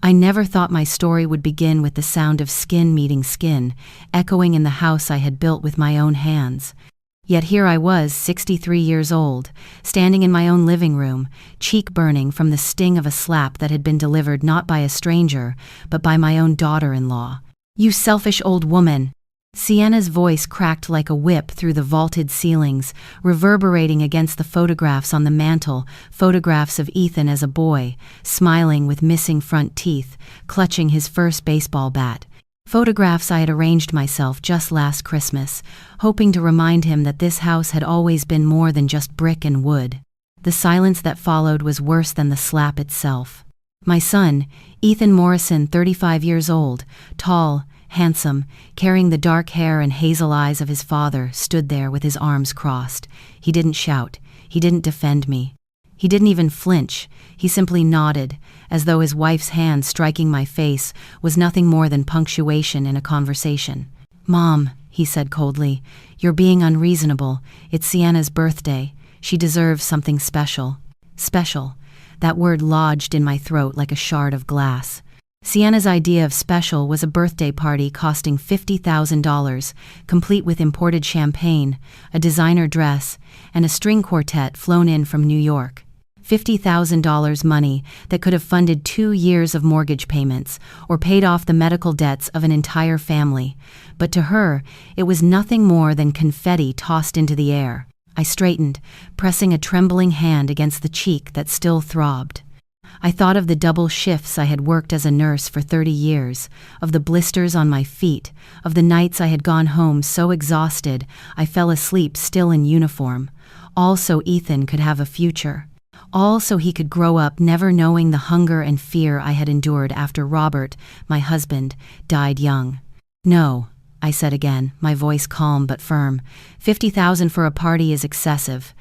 I never thought my story would begin with the sound of skin meeting skin, echoing in the house I had built with my own hands. Yet here I was, 63 years old, standing in my own living room, cheek burning from the sting of a slap that had been delivered not by a stranger, but by my own daughter-in-law. "You selfish old woman!" Sienna's voice cracked like a whip through the vaulted ceilings, reverberating against the photographs on the mantel, photographs of Ethan as a boy, smiling with missing front teeth, clutching his first baseball bat. Photographs I had arranged myself just last Christmas, hoping to remind him that this house had always been more than just brick and wood. The silence that followed was worse than the slap itself. My son, Ethan Morrison, 35 years old, tall, handsome, carrying the dark hair and hazel eyes of his father, stood there with his arms crossed. He didn't shout. He didn't defend me. He didn't even flinch. He simply nodded, as though his wife's hand striking my face was nothing more than punctuation in a conversation. "Mom," he said coldly, "you're being unreasonable. It's Sienna's birthday. She deserves something special." Special. That word lodged in my throat like a shard of glass. Sienna's idea of special was a birthday party costing $50,000, complete with imported champagne, a designer dress, and a string quartet flown in from New York. $50,000 money that could have funded 2 years of mortgage payments or paid off the medical debts of an entire family. But to her, it was nothing more than confetti tossed into the air. I straightened, pressing a trembling hand against the cheek that still throbbed. I thought of the double shifts I had worked as a nurse for 30 years, of the blisters on my feet, of the nights I had gone home so exhausted I fell asleep still in uniform, all so Ethan could have a future. All so he could grow up never knowing the hunger and fear I had endured after Robert, my husband, died young. "No," I said again, my voice calm but firm. $50,000 for a party is excessive."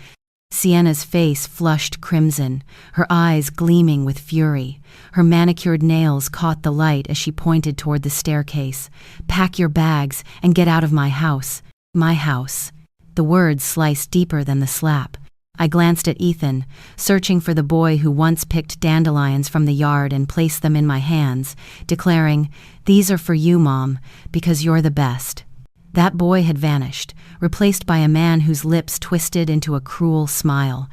Sienna's face flushed crimson, her eyes gleaming with fury. Her manicured nails caught the light as she pointed toward the staircase. "Pack your bags and get out of my house." My house. The words sliced deeper than the slap. I glanced at Ethan, searching for the boy who once picked dandelions from the yard and placed them in my hands, declaring, "These are for you, Mom, because you're the best." That boy had vanished, replaced by a man whose lips twisted into a cruel smile.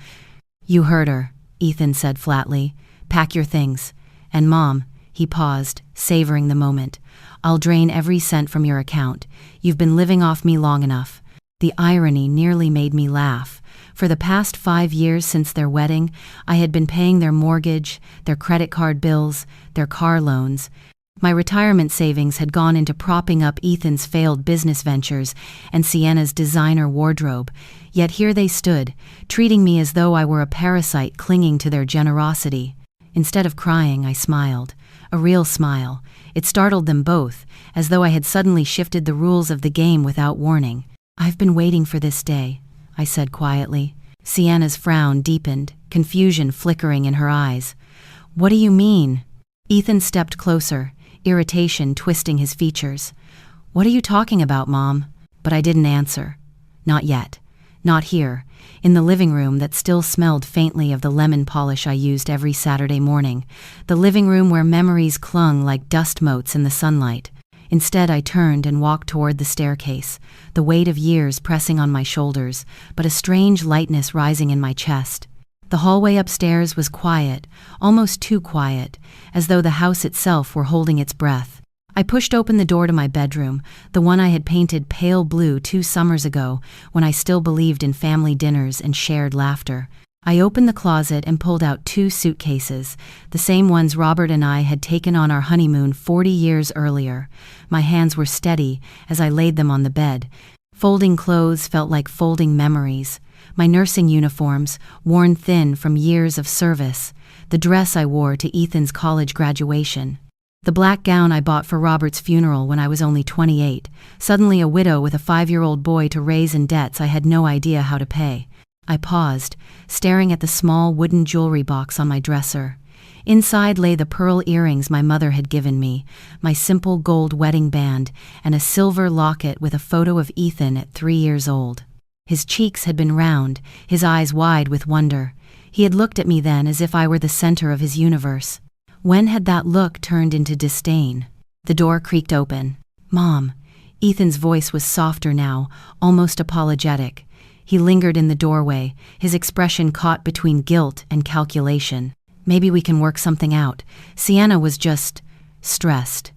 "You heard her," Ethan said flatly. "Pack your things. And Mom," he paused, savoring the moment, "I'll drain every cent from your account. You've been living off me long enough." The irony nearly made me laugh. For the past 5 years since their wedding, I had been paying their mortgage, their credit card bills, their car loans. My retirement savings had gone into propping up Ethan's failed business ventures and Sienna's designer wardrobe, yet here they stood, treating me as though I were a parasite clinging to their generosity. Instead of crying, I smiled. A real smile. It startled them both, as though I had suddenly shifted the rules of the game without warning. "I've been waiting for this day," I said quietly. Sienna's frown deepened, confusion flickering in her eyes. "What do you mean?" Ethan stepped closer, irritation twisting his features. "What are you talking about, Mom?" But I didn't answer. Not yet. Not here, in the living room that still smelled faintly of the lemon polish I used every Saturday morning, the living room where memories clung like dust motes in the sunlight. Instead, I turned and walked toward the staircase, the weight of years pressing on my shoulders, but a strange lightness rising in my chest. The hallway upstairs was quiet, almost too quiet, as though the house itself were holding its breath. I pushed open the door to my bedroom, the one I had painted pale blue 2 summers ago when I still believed in family dinners and shared laughter. I opened the closet and pulled out 2 suitcases, the same ones Robert and I had taken on our honeymoon 40 years earlier. My hands were steady as I laid them on the bed. Folding clothes felt like folding memories. My nursing uniforms, worn thin from years of service. The dress I wore to Ethan's college graduation. The black gown I bought for Robert's funeral when I was only 28, suddenly a widow with a 5-year-old boy to raise in debts I had no idea how to pay. I paused, staring at the small wooden jewelry box on my dresser. Inside lay the pearl earrings my mother had given me, my simple gold wedding band, and a silver locket with a photo of Ethan at 3 years old. His cheeks had been round, his eyes wide with wonder. He had looked at me then as if I were the center of his universe. When had that look turned into disdain? The door creaked open. "Mom." Ethan's voice was softer now, almost apologetic. He lingered in the doorway, his expression caught between guilt and calculation. "Maybe we can work something out. Sienna was just stressed.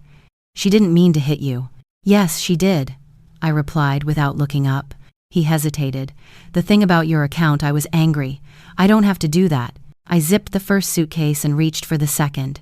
She didn't mean to hit you." "Yes, she did," I replied without looking up. He hesitated. "The thing about your account, I was angry. I don't have to do that." I zipped the first suitcase and reached for the second.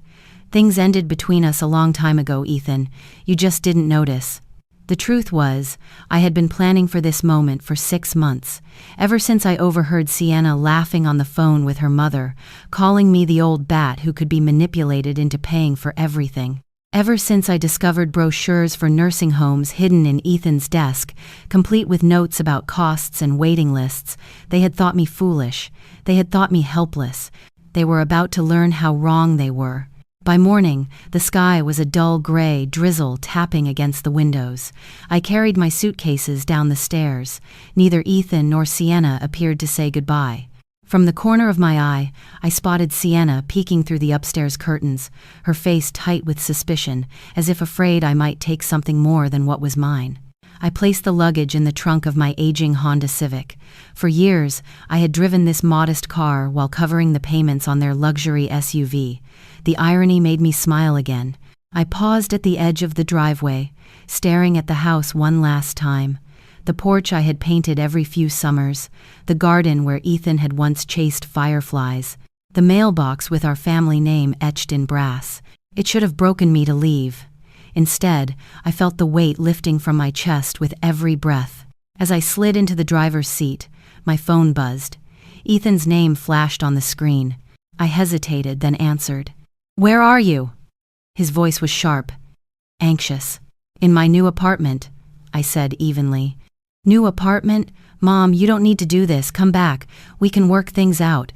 "Things ended between us a long time ago, Ethan. You just didn't notice." The truth was, I had been planning for this moment for 6 months, ever since I overheard Sienna laughing on the phone with her mother, calling me the old bat who could be manipulated into paying for everything. Ever since I discovered brochures for nursing homes hidden in Ethan's desk, complete with notes about costs and waiting lists, they had thought me foolish. They had thought me helpless. They were about to learn how wrong they were. By morning, the sky was a dull gray drizzle tapping against the windows. I carried my suitcases down the stairs. Neither Ethan nor Sienna appeared to say goodbye. From the corner of my eye, I spotted Sienna peeking through the upstairs curtains, her face tight with suspicion, as if afraid I might take something more than what was mine. I placed the luggage in the trunk of my aging Honda Civic. For years, I had driven this modest car while covering the payments on their luxury SUV. The irony made me smile again. I paused at the edge of the driveway, staring at the house one last time. The porch I had painted every few summers, the garden where Ethan had once chased fireflies, the mailbox with our family name etched in brass. It should have broken me to leave. Instead, I felt the weight lifting from my chest with every breath. As I slid into the driver's seat, my phone buzzed. Ethan's name flashed on the screen. I hesitated, then answered. "Where are you?" His voice was sharp, anxious. "In my new apartment," I said evenly. "New apartment? Mom, you don't need to do this. Come back. We can work things out."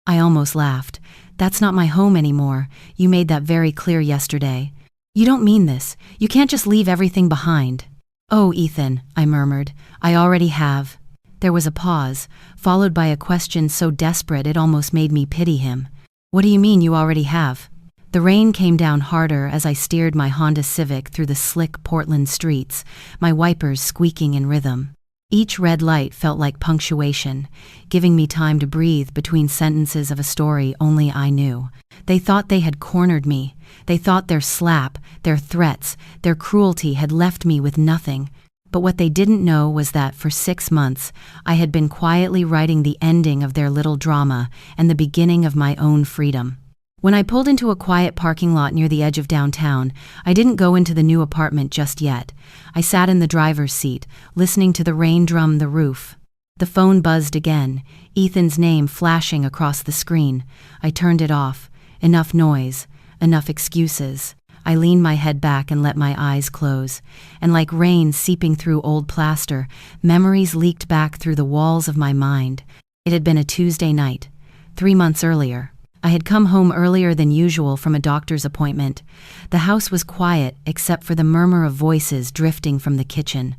I almost laughed. "That's not my home anymore. You made that very clear yesterday." "You don't mean this. You can't just leave everything behind." "Oh, Ethan," I murmured, "I already have." There was a pause, followed by a question so desperate it almost made me pity him. "What do you mean you already have?" The rain came down harder as I steered my Honda Civic through the slick Portland streets, my wipers squeaking in rhythm. Each red light felt like punctuation, giving me time to breathe between sentences of a story only I knew. They thought they had cornered me. They thought their slap, their threats, their cruelty had left me with nothing. But what they didn't know was that for 6 months, I had been quietly writing the ending of their little drama and the beginning of my own freedom. When I pulled into a quiet parking lot near the edge of downtown, I didn't go into the new apartment just yet. I sat in the driver's seat, listening to the rain drum the roof. The phone buzzed again, Ethan's name flashing across the screen. I turned it off. Enough noise, enough excuses. I leaned my head back and let my eyes close, and like rain seeping through old plaster, memories leaked back through the walls of my mind. It had been a Tuesday night, 3 months earlier. I had come home earlier than usual from a doctor's appointment. The house was quiet except for the murmur of voices drifting from the kitchen.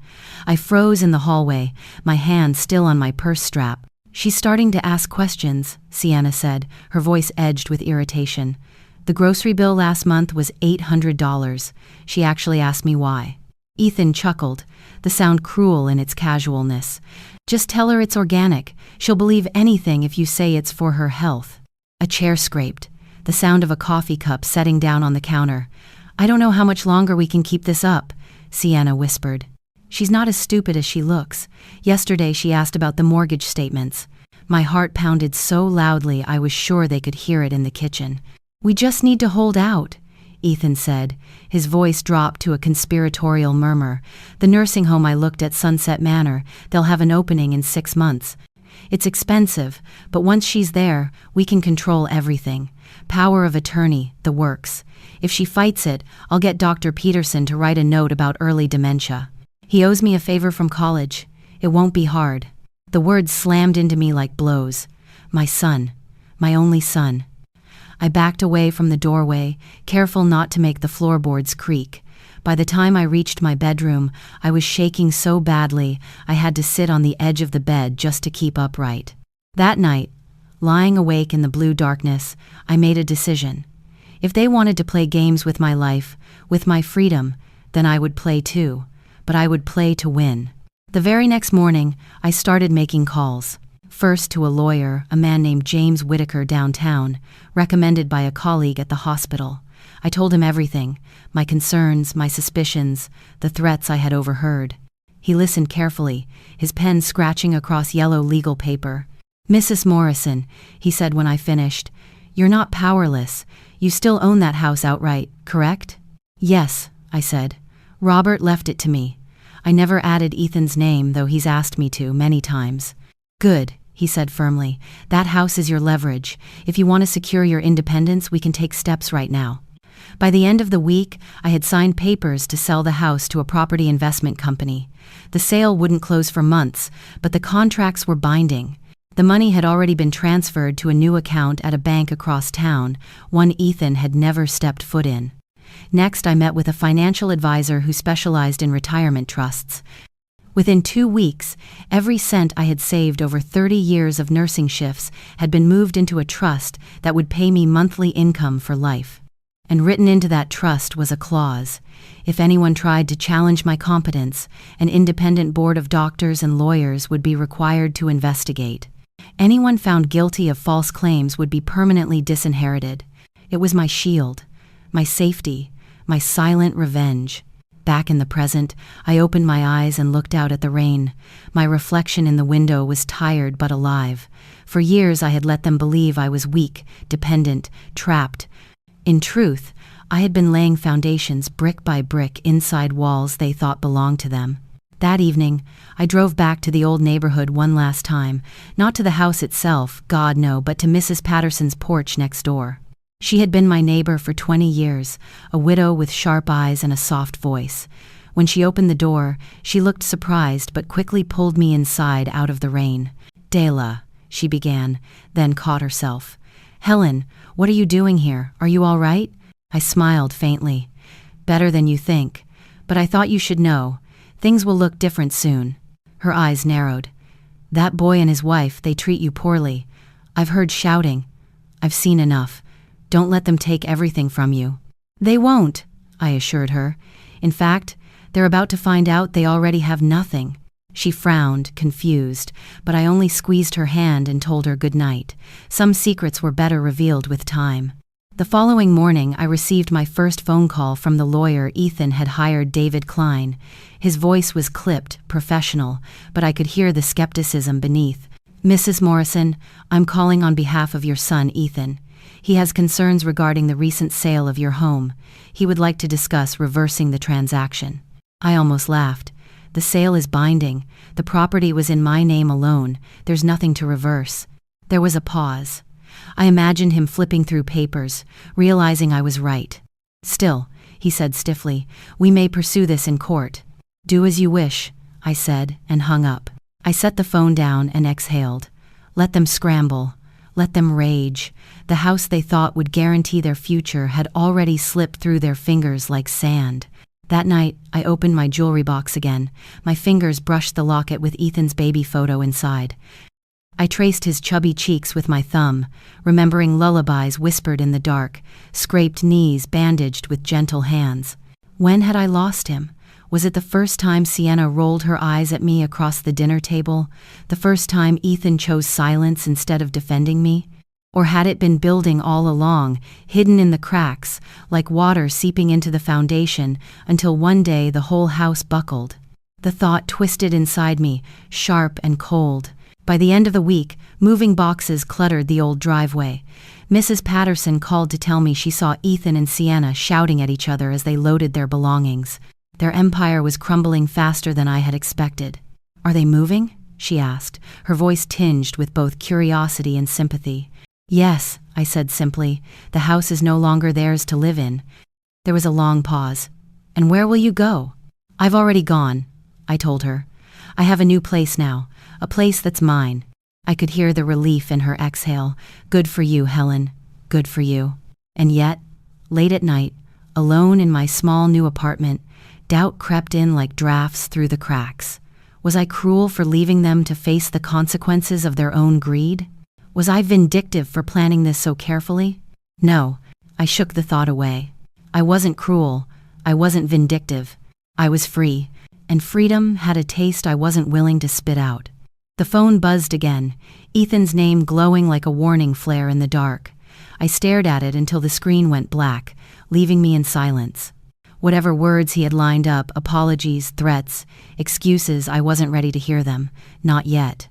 I froze in the hallway, my hand still on my purse strap. "She's starting to ask questions," Sienna said, her voice edged with irritation. "The grocery bill last month was $800. She actually asked me why." Ethan chuckled, the sound cruel in its casualness. "Just tell her it's organic. She'll believe anything if you say it's for her health." A chair scraped, the sound of a coffee cup setting down on the counter. "I don't know how much longer we can keep this up," Sienna whispered. "She's not as stupid as she looks. Yesterday she asked about the mortgage statements." My heart pounded so loudly I was sure they could hear it in the kitchen. "We just need to hold out," Ethan said. His voice dropped to a conspiratorial murmur. "The nursing home I looked at, Sunset Manor, they'll have an opening in 6 months. It's expensive, but once she's there, we can control everything. Power of attorney, the works. If she fights it, I'll get Dr. Peterson to write a note about early dementia. He owes me a favor from college. It won't be hard." The words slammed into me like blows. My son. My only son. I backed away from the doorway, careful not to make the floorboards creak. By the time I reached my bedroom, I was shaking so badly I had to sit on the edge of the bed just to keep upright. That night, lying awake in the blue darkness, I made a decision. If they wanted to play games with my life, with my freedom, then I would play too. But I would play to win. The very next morning, I started making calls. First to a lawyer, a man named James Whitaker downtown, recommended by a colleague at the hospital. I told him everything, my concerns, my suspicions, the threats I had overheard. He listened carefully, his pen scratching across yellow legal paper. "Mrs. Morrison," he said when I finished, "you're not powerless. You still own that house outright, correct?" "Yes," I said. "Robert left it to me. I never added Ethan's name, though he's asked me to many times." "Good," he said firmly. "That house is your leverage. If you want to secure your independence, we can take steps right now." By the end of the week, I had signed papers to sell the house to a property investment company. The sale wouldn't close for months, but the contracts were binding. The money had already been transferred to a new account at a bank across town, one Ethan had never stepped foot in. Next, I met with a financial advisor who specialized in retirement trusts. Within 2 weeks, every cent I had saved over 30 years of nursing shifts had been moved into a trust that would pay me monthly income for life. And written into that trust was a clause. If anyone tried to challenge my competence, an independent board of doctors and lawyers would be required to investigate. Anyone found guilty of false claims would be permanently disinherited. It was my shield, my safety, my silent revenge. Back in the present, I opened my eyes and looked out at the rain. My reflection in the window was tired but alive. For years I had let them believe I was weak, dependent, trapped. In truth, I had been laying foundations brick by brick inside walls they thought belonged to them. That evening, I drove back to the old neighborhood one last time, not to the house itself, God no, but to Mrs. Patterson's porch next door. She had been my neighbor for 20 years, a widow with sharp eyes and a soft voice. When she opened the door, she looked surprised but quickly pulled me inside out of the rain. "Dela," she began, then caught herself. "Helen, what are you doing here? Are you all right?" I smiled faintly. "Better than you think. But I thought you should know. Things will look different soon." Her eyes narrowed. "That boy and his wife, they treat you poorly. I've heard shouting. I've seen enough. Don't let them take everything from you." "They won't," I assured her. "In fact, they're about to find out they already have nothing." She frowned, confused, but I only squeezed her hand and told her good night. Some secrets were better revealed with time. The following morning, I received my first phone call from the lawyer Ethan had hired, David Klein. His voice was clipped, professional, but I could hear the skepticism beneath. "Mrs. Morrison, I'm calling on behalf of your son, Ethan. He has concerns regarding the recent sale of your home. He would like to discuss reversing the transaction." I almost laughed. "The sale is binding. The property was in my name alone. There's nothing to reverse." There was a pause. I imagined him flipping through papers, realizing I was right. "Still," he said stiffly, "we may pursue this in court." "Do as you wish," I said, and hung up. I set the phone down and exhaled. Let them scramble. Let them rage. The house they thought would guarantee their future had already slipped through their fingers like sand. That night, I opened my jewelry box again. My fingers brushed the locket with Ethan's baby photo inside. I traced his chubby cheeks with my thumb, remembering lullabies whispered in the dark, scraped knees bandaged with gentle hands. When had I lost him? Was it the first time Sienna rolled her eyes at me across the dinner table? The first time Ethan chose silence instead of defending me? Or had it been building all along, hidden in the cracks, like water seeping into the foundation, until one day the whole house buckled? The thought twisted inside me, sharp and cold. By the end of the week, moving boxes cluttered the old driveway. Mrs. Patterson called to tell me she saw Ethan and Sienna shouting at each other as they loaded their belongings. Their empire was crumbling faster than I had expected. "Are they moving?" she asked, her voice tinged with both curiosity and sympathy. "Yes," I said simply. "The house is no longer theirs to live in." There was a long pause. "And where will you go?" "I've already gone," I told her. "I have a new place now, a place that's mine." I could hear the relief in her exhale. "Good for you, Helen. Good for you." And yet, late at night, alone in my small new apartment, doubt crept in like drafts through the cracks. Was I cruel for leaving them to face the consequences of their own greed? Was I vindictive for planning this so carefully? No, I shook the thought away. I wasn't cruel. I wasn't vindictive. I was free, and freedom had a taste I wasn't willing to spit out. The phone buzzed again, Ethan's name glowing like a warning flare in the dark. I stared at it until the screen went black, leaving me in silence. Whatever words he had lined up, apologies, threats, excuses, I wasn't ready to hear them. Not yet.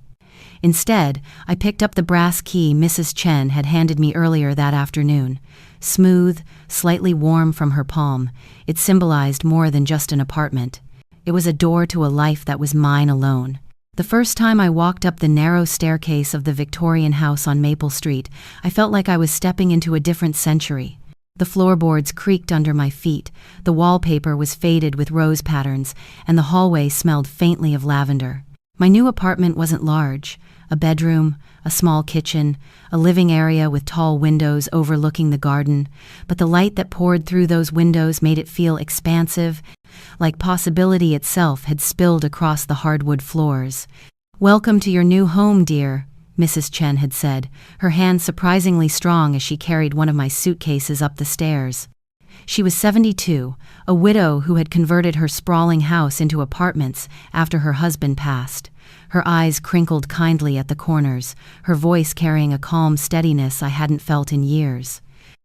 Instead, I picked up the brass key Mrs. Chen had handed me earlier that afternoon. Smooth, slightly warm from her palm, it symbolized more than just an apartment. It was a door to a life that was mine alone. The first time I walked up the narrow staircase of the Victorian house on Maple Street, I felt like I was stepping into a different century. The floorboards creaked under my feet, the wallpaper was faded with rose patterns, and the hallway smelled faintly of lavender. My new apartment wasn't large. A bedroom, a small kitchen, a living area with tall windows overlooking the garden, but the light that poured through those windows made it feel expansive, like possibility itself had spilled across the hardwood floors. "Welcome to your new home, dear," Mrs. Chen had said, her hand surprisingly strong as she carried one of my suitcases up the stairs. She was 72, a widow who had converted her sprawling house into apartments after her husband passed. Her eyes crinkled kindly at the corners, her voice carrying a calm steadiness I hadn't felt in years.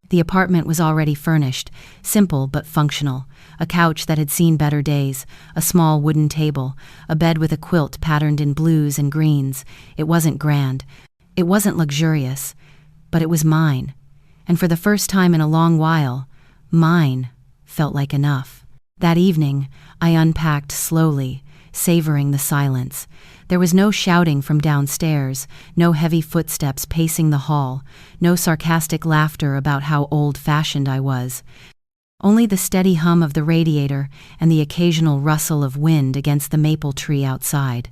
The apartment was already furnished, simple but functional. A couch that had seen better days, a small wooden table, a bed with a quilt patterned in blues and greens. It wasn't grand. It wasn't luxurious. But it was mine. And for the first time in a long while, mine felt like enough. That evening, I unpacked slowly, savoring the silence. There was no shouting from downstairs, no heavy footsteps pacing the hall, no sarcastic laughter about how old-fashioned I was. Only the steady hum of the radiator and the occasional rustle of wind against the maple tree outside.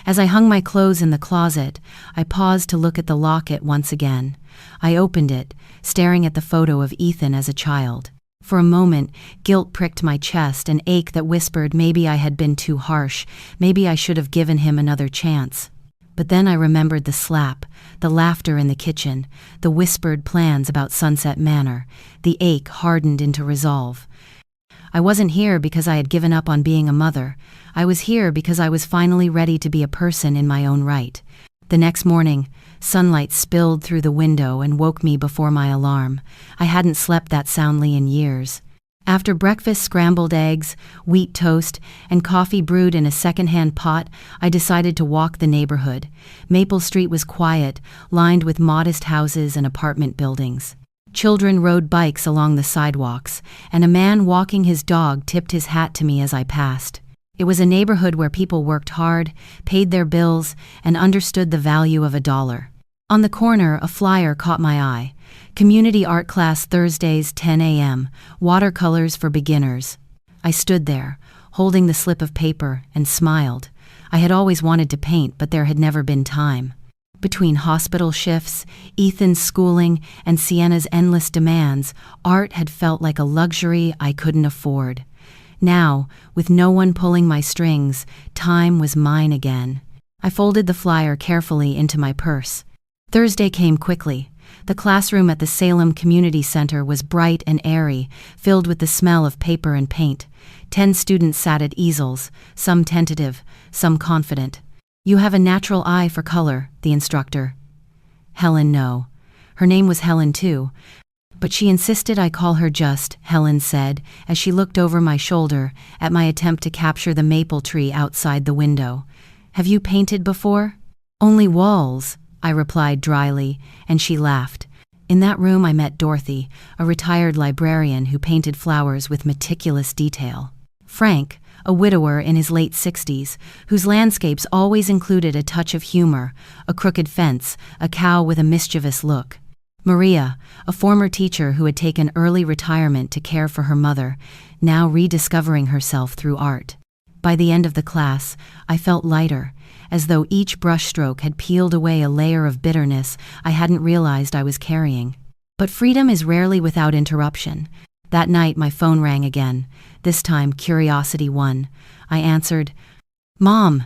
As I hung my clothes in the closet, I paused to look at the locket once again. I opened it, staring at the photo of Ethan as a child. For a moment, guilt pricked my chest, an ache that whispered maybe I had been too harsh, maybe I should have given him another chance. But then I remembered the slap, the laughter in the kitchen, the whispered plans about Sunset Manor. The ache hardened into resolve. I wasn't here because I had given up on being a mother. I was here because I was finally ready to be a person in my own right. The next morning, sunlight spilled through the window and woke me before my alarm. I hadn't slept that soundly in years. After breakfast, scrambled eggs, wheat toast, and coffee brewed in a second-hand pot, I decided to walk the neighborhood. Maple Street was quiet, lined with modest houses and apartment buildings. Children rode bikes along the sidewalks, and a man walking his dog tipped his hat to me as I passed. It was a neighborhood where people worked hard, paid their bills, and understood the value of a dollar. On the corner, a flyer caught my eye. Community art class Thursdays, 10 a.m., watercolors for beginners. I stood there, holding the slip of paper, and smiled. I had always wanted to paint, but there had never been time. Between hospital shifts, Ethan's schooling, and Sienna's endless demands, art had felt like a luxury I couldn't afford. Now, with no one pulling my strings, time was mine again. I folded the flyer carefully into my purse. Thursday came quickly. The classroom at the Salem Community Center was bright and airy, filled with the smell of paper and paint. 10 students sat at easels, some tentative, some confident. "You have a natural eye for color," the instructor. Helen, no. Her name was Helen too, but she insisted I call her just Helen, said, as she looked over my shoulder at my attempt to capture the maple tree outside the window. "Have you painted before?" "Only walls," I replied dryly, and she laughed. In that room I met Dorothy, a retired librarian who painted flowers with meticulous detail. Frank, a widower in his late 60s, whose landscapes always included a touch of humor, a crooked fence, a cow with a mischievous look. Maria, a former teacher who had taken early retirement to care for her mother, now rediscovering herself through art. By the end of the class, I felt lighter, as though each brushstroke had peeled away a layer of bitterness I hadn't realized I was carrying. But freedom is rarely without interruption. That night my phone rang again. This time curiosity won. I answered. "Mom!"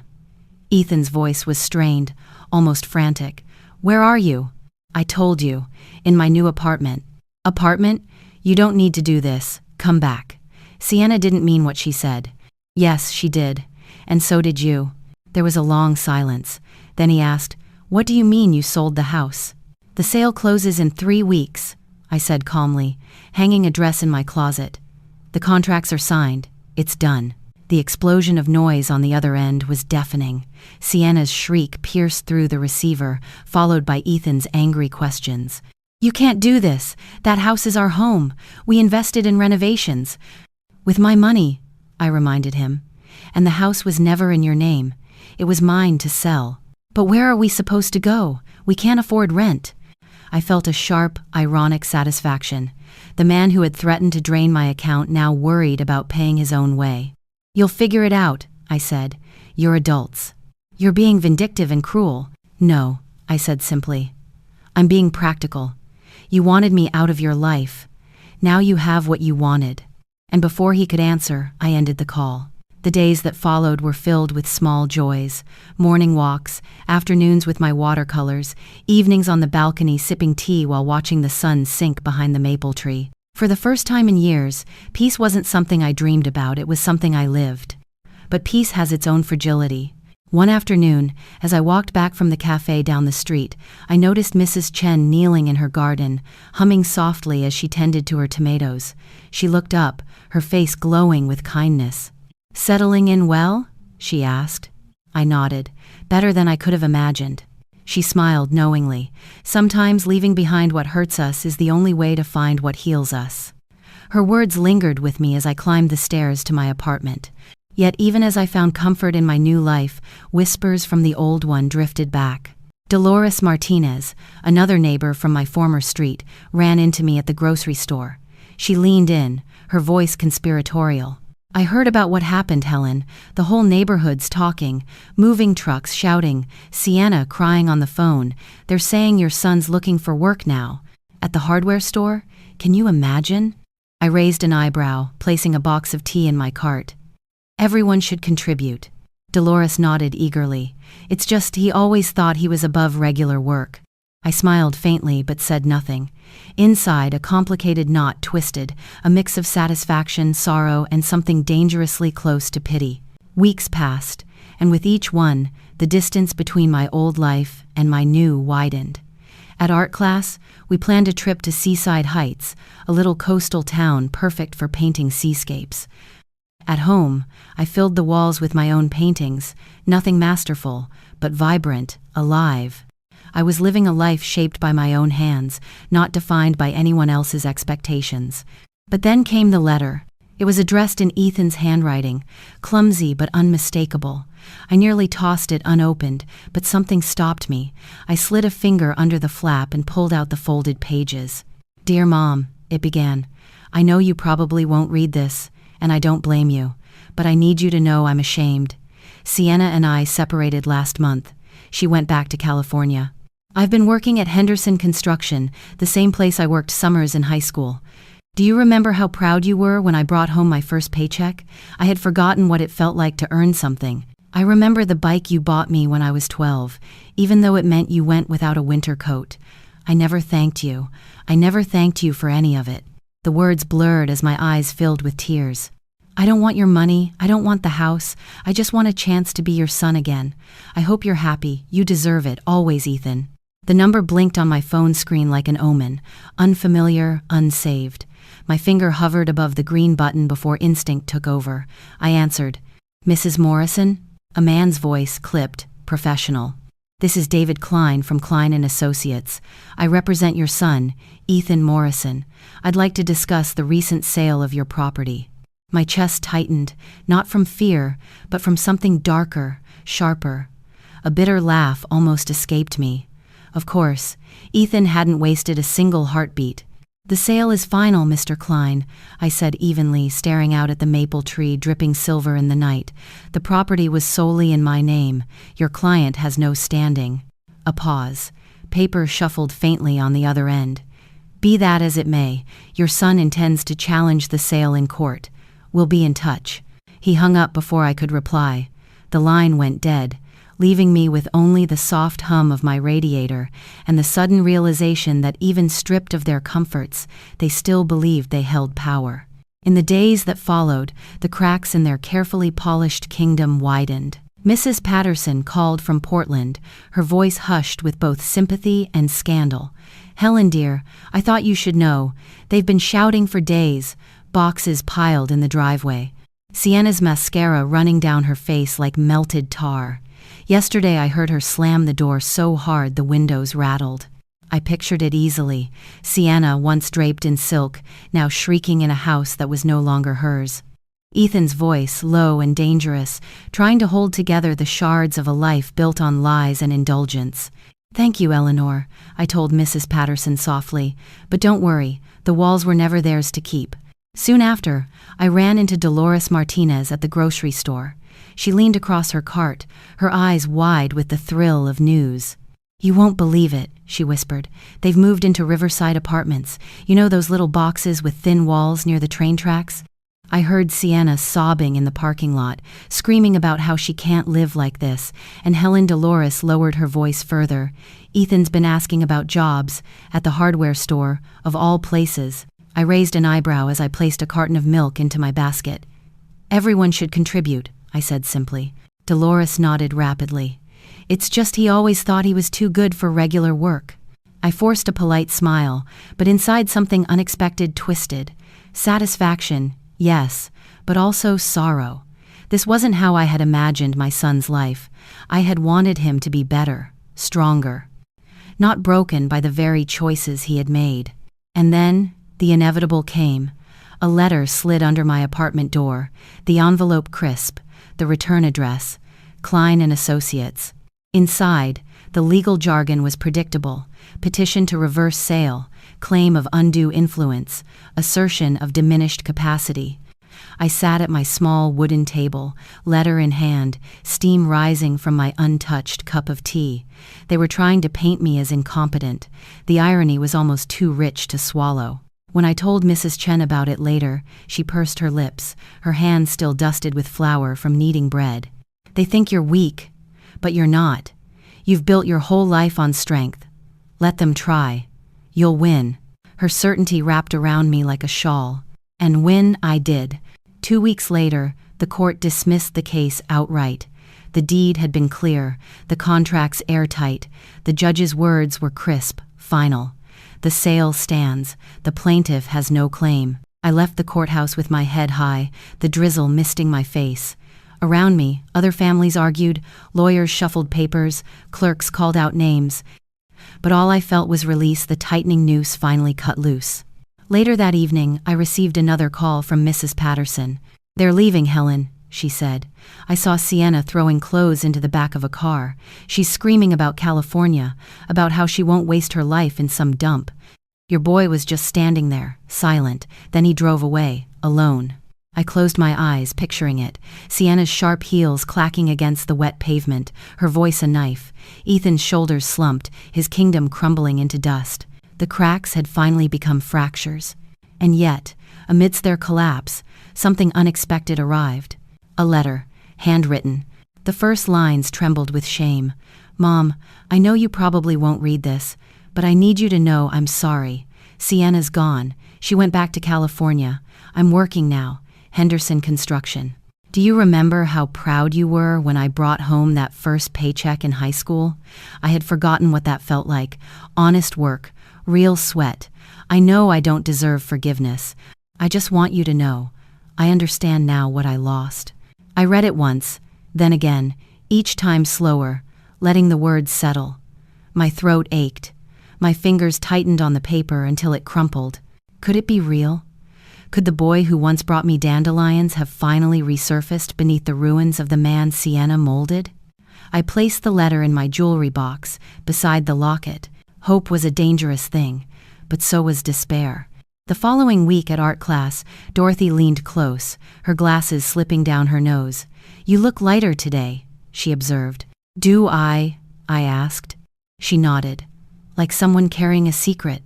Ethan's voice was strained, almost frantic. "Where are you?" "I told you. In my new apartment." "Apartment? You don't need to do this. Come back. Sienna didn't mean what she said. Yes, she did. And so did you. There was a long silence. Then he asked, What do you mean you sold the house? The sale closes in 3 weeks, I said calmly, hanging a dress in my closet. The contracts are signed. It's done. The explosion of noise on the other end was deafening. Sienna's shriek pierced through the receiver, followed by Ethan's angry questions. You can't do this. That house is our home. We invested in renovations. With my money, I reminded him. And the house was never in your name. It was mine to sell. But where are we supposed to go? We can't afford rent. I felt a sharp, ironic satisfaction. The man who had threatened to drain my account now worried about paying his own way. You'll figure it out, I said. You're adults. You're being vindictive and cruel. No, I said simply. I'm being practical. You wanted me out of your life. Now you have what you wanted. And before he could answer, I ended the call. The days that followed were filled with small joys. Morning walks, afternoons with my watercolors, evenings on the balcony sipping tea while watching the sun sink behind the maple tree. For the first time in years, peace wasn't something I dreamed about, it was something I lived. But peace has its own fragility. One afternoon, as I walked back from the cafe down the street, I noticed Mrs. Chen kneeling in her garden, humming softly as she tended to her tomatoes. She looked up, her face glowing with kindness. Settling in well? She asked. I nodded. Better than I could have imagined. She smiled knowingly. Sometimes leaving behind what hurts us is the only way to find what heals us. Her words lingered with me as I climbed the stairs to my apartment. Yet even as I found comfort in my new life, whispers from the old one drifted back. Dolores Martinez, another neighbor from my former street, ran into me at the grocery store. She leaned in, her voice conspiratorial. I heard about what happened, Helen. The whole neighborhood's talking, moving trucks shouting, Sienna crying on the phone. They're saying your son's looking for work now. At the hardware store? Can you imagine? I raised an eyebrow, placing a box of tea in my cart. Everyone should contribute. Dolores nodded eagerly. It's just he always thought he was above regular work. I smiled faintly but said nothing. Inside, a complicated knot twisted, a mix of satisfaction, sorrow, and something dangerously close to pity. Weeks passed, and with each one, the distance between my old life and my new widened. At art class, we planned a trip to Seaside Heights, a little coastal town perfect for painting seascapes. At home, I filled the walls with my own paintings, nothing masterful, but vibrant, alive. I was living a life shaped by my own hands, not defined by anyone else's expectations. But then came the letter. It was addressed in Ethan's handwriting, clumsy but unmistakable. I nearly tossed it unopened, but something stopped me. I slid a finger under the flap and pulled out the folded pages. Dear Mom, it began. I know you probably won't read this, and I don't blame you, but I need you to know I'm ashamed. Sienna and I separated last month. She went back to California. I've been working at Henderson Construction, the same place I worked summers in high school. Do you remember how proud you were when I brought home my first paycheck? I had forgotten what it felt like to earn something. I remember the bike you bought me when I was 12, even though it meant you went without a winter coat. I never thanked you. I never thanked you for any of it. The words blurred as my eyes filled with tears. I don't want your money. I don't want the house. I just want a chance to be your son again. I hope you're happy. You deserve it. Always, Ethan. The number blinked on my phone screen like an omen. Unfamiliar, unsaved. My finger hovered above the green button before instinct took over. I answered. Mrs. Morrison? A man's voice clipped, professional. This is David Klein from Klein & Associates. I represent your son, Ethan Morrison. I'd like to discuss the recent sale of your property. My chest tightened, not from fear, but from something darker, sharper. A bitter laugh almost escaped me. Of course, Ethan hadn't wasted a single heartbeat. The sale is final, Mr. Klein, I said evenly, staring out at the maple tree dripping silver in the night. The property was solely in my name. Your client has no standing. A pause. Paper shuffled faintly on the other end. Be that as it may, your son intends to challenge the sale in court. We'll be in touch. He hung up before I could reply. The line went dead. leaving me with only the soft hum of my radiator and the sudden realization that even stripped of their comforts, they still believed they held power. In the days that followed, the cracks in their carefully polished kingdom widened. Mrs. Patterson called from Portland, her voice hushed with both sympathy and scandal. "Helen dear, I thought you should know. They've been shouting for days, boxes piled in the driveway. Sienna's mascara running down her face like melted tar. Yesterday I heard her slam the door so hard the windows rattled." I pictured it easily. Sienna, once draped in silk, now shrieking in a house that was no longer hers. Ethan's voice, low and dangerous, trying to hold together the shards of a life built on lies and indulgence. "Thank you, Eleanor," I told Mrs. Patterson softly, "but don't worry, the walls were never theirs to keep." Soon after, I ran into Dolores Martinez at the grocery store. She leaned across her cart, her eyes wide with the thrill of news. "You won't believe it," she whispered. "They've moved into Riverside Apartments. You know those little boxes with thin walls near the train tracks?" I heard Sienna sobbing in the parking lot, screaming about how she can't live like this, and Helen Dolores lowered her voice further. "Ethan's been asking about jobs, at the hardware store, of all places." I raised an eyebrow as I placed a carton of milk into my basket. "Everyone should contribute," I said simply. Dolores nodded rapidly. "It's just he always thought he was too good for regular work." I forced a polite smile, but inside something unexpected twisted. Satisfaction, yes, but also sorrow. This wasn't how I had imagined my son's life. I had wanted him to be better, stronger, not broken by the very choices he had made. And then, the inevitable came. A letter slid under my apartment door, the envelope crisp, the return address, Klein and Associates. Inside, the legal jargon was predictable: petition to reverse sale, claim of undue influence, assertion of diminished capacity. I sat at my small wooden table, letter in hand, steam rising from my untouched cup of tea. They were trying to paint me as incompetent. The irony was almost too rich to swallow. When I told Mrs. Chen about it later, she pursed her lips, her hands still dusted with flour from kneading bread. "They think you're weak, but you're not. You've built your whole life on strength. Let them try. You'll win." Her certainty wrapped around me like a shawl. And win I did. 2 weeks later, the court dismissed the case outright. The deed had been clear, the contracts airtight, the judge's words were crisp, final. The sale stands, the plaintiff has no claim. I left the courthouse with my head high, the drizzle misting my face. Around me, other families argued, lawyers shuffled papers, clerks called out names. But all I felt was release. The tightening noose finally cut loose. Later that evening, I received another call from Mrs. Patterson. "They're leaving, Helen," she said. "I saw Sienna throwing clothes into the back of a car. She's screaming about California, about how she won't waste her life in some dump. Your boy was just standing there, silent, then he drove away, alone." I closed my eyes, picturing it. Sienna's sharp heels clacking against the wet pavement, her voice a knife. Ethan's shoulders slumped, his kingdom crumbling into dust. The cracks had finally become fractures. And yet, amidst their collapse, something unexpected arrived. A letter, handwritten. The first lines trembled with shame. "Mom, I know you probably won't read this, but I need you to know I'm sorry. Sienna's gone. She went back to California. I'm working now. Henderson Construction. Do you remember how proud you were when I brought home that first paycheck in high school? I had forgotten what that felt like. Honest work, real sweat. I know I don't deserve forgiveness. I just want you to know. I understand now what I lost." I read it once, then again, each time slower, letting the words settle. My throat ached. My fingers tightened on the paper until it crumpled. Could it be real? Could the boy who once brought me dandelions have finally resurfaced beneath the ruins of the man Sienna molded? I placed the letter in my jewelry box, beside the locket. Hope was a dangerous thing, but so was despair. The following week at art class, Dorothy leaned close, her glasses slipping down her nose. "You look lighter today," she observed. "Do I?" I asked. She nodded. "Like someone carrying a secret.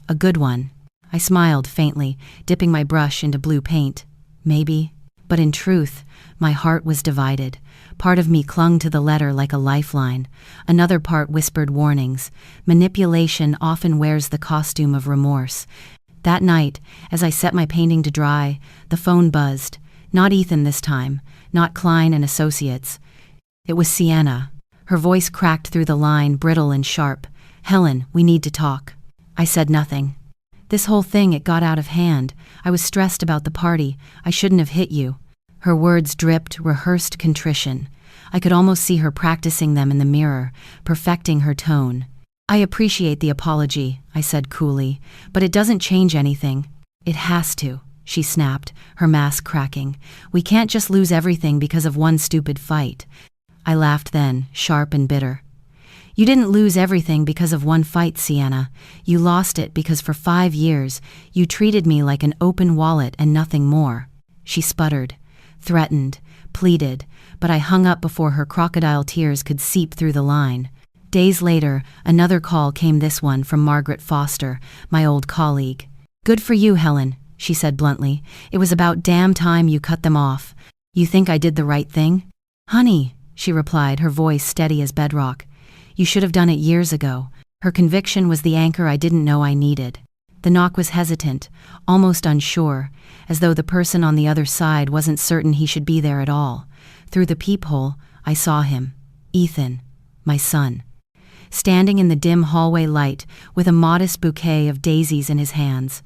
A good one." I smiled faintly, dipping my brush into blue paint. "Maybe." But in truth, my heart was divided. Part of me clung to the letter like a lifeline. Another part whispered warnings. Manipulation often wears the costume of remorse. That night, as I set my painting to dry, the phone buzzed. Not Ethan this time, not Klein and Associates. It was Sienna. Her voice cracked through the line, brittle and sharp. "Helen, we need to talk." I said nothing. "This whole thing, it got out of hand. I was stressed about the party. I shouldn't have hit you." Her words dripped rehearsed contrition. I could almost see her practicing them in the mirror, perfecting her tone. "I appreciate the apology," I said coolly, "but it doesn't change anything." "It has to," she snapped, her mask cracking. "We can't just lose everything because of one stupid fight." I laughed then, sharp and bitter. "You didn't lose everything because of one fight, Sienna. You lost it because for 5 years, you treated me like an open wallet and nothing more." She sputtered, threatened, pleaded, but I hung up before her crocodile tears could seep through the line. Days later, another call came, this one from Margaret Foster, my old colleague. "Good for you, Helen," she said bluntly. "It was about damn time you cut them off. You think I did the right thing?" "Honey," she replied, her voice steady as bedrock. "You should have done it years ago." Her conviction was the anchor I didn't know I needed. The knock was hesitant, almost unsure, as though the person on the other side wasn't certain he should be there at all. Through the peephole, I saw him. Ethan, my son. Standing in the dim hallway light with a modest bouquet of daisies in his hands.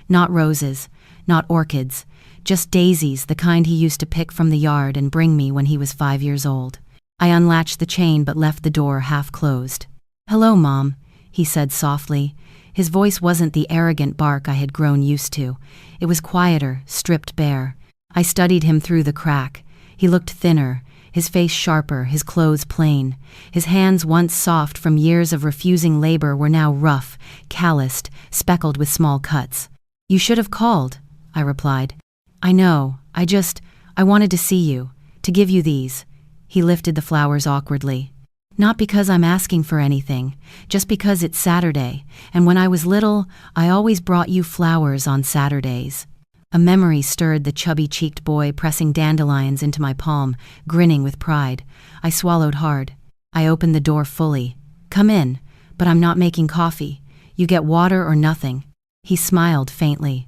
Not roses, not orchids, just daisies, the kind he used to pick from the yard and bring me when he was 5 years old. I unlatched the chain but left the door half closed. "Hello, Mom," he said softly. His voice wasn't the arrogant bark I had grown used to. It was quieter, stripped bare. I studied him through the crack. He looked thinner, his face sharper, his clothes plain. His hands, once soft from years of refusing labor, were now rough, calloused, speckled with small cuts. "You should have called," I replied. "I know, I wanted to see you, to give you these." He lifted the flowers awkwardly. "Not because I'm asking for anything, just because it's Saturday, and when I was little, I always brought you flowers on Saturdays." A memory stirred the chubby-cheeked boy, pressing dandelions into my palm, grinning with pride. I swallowed hard. I opened the door fully. "Come in, but I'm not making coffee. You get water or nothing." He smiled faintly.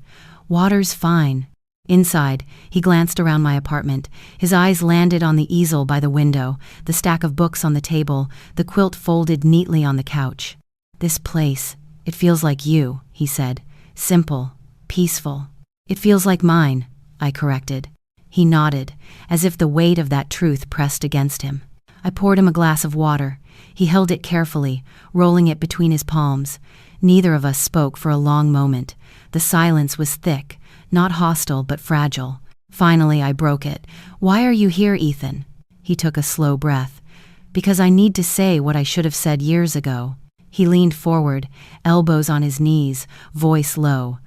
"Water's fine." Inside, he glanced around my apartment. His eyes landed on the easel by the window, the stack of books on the table, the quilt folded neatly on the couch. "This place, it feels like you," he said. "Simple, peaceful." "It feels like mine," I corrected. He nodded, as if the weight of that truth pressed against him. I poured him a glass of water. He held it carefully, rolling it between his palms. Neither of us spoke for a long moment. The silence was thick, not hostile but fragile. Finally, I broke it. "Why are you here, Ethan?" He took a slow breath. "Because I need to say what I should have said years ago." He leaned forward, elbows on his knees, voice low.